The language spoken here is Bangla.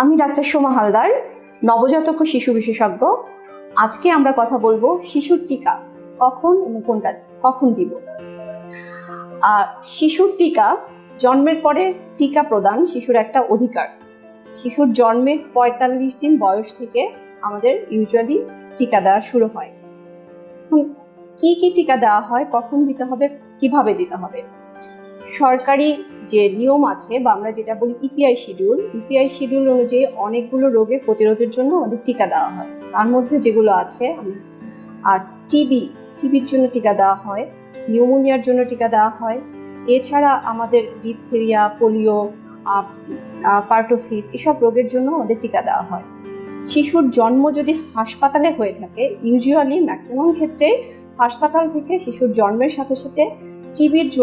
আমি ডাক্তার সোমা হালদার, নবজাতক ও শিশু বিশেষজ্ঞ। আজকে আমরা কথা বলবো শিশুর টিকা কখন এবং কখন দিব। শিশুর টিকা, জন্মের পরে টিকা প্রদান শিশুর একটা অধিকার। শিশুর জন্মের 45 দিন বয়স থেকে আমাদের ইউজুয়ালি টিকা দেওয়া শুরু হয়। কি কি টিকা দেওয়া হয়, কখন দিতে হবে, কিভাবে দিতে হবে, সরকারি যে নিয়ম আছে বা আমরা যেটা বলি ইপিআই শিডিউল অনুযায়ী অনেকগুলো রোগের প্রতিরোধের জন্য আমাদের টিকা দেওয়া হয়। তার মধ্যে যেগুলো আছে, টিবির জন্য টিকা দেওয়া হয়, নিউমোনিয়ার জন্য টিকা দেওয়া হয়। এছাড়া আমাদের ডিপথেরিয়া, পোলিও, পার্টোসিস এসব রোগের জন্য আমাদের টিকা দেওয়া হয়। শিশুর জন্ম যদি হাসপাতালে হয়ে থাকে, ইউজুয়ালি ম্যাক্সিমাম ক্ষেত্রে হাসপাতাল থেকে শিশুর জন্মের সাথে সাথে টিবির জন্য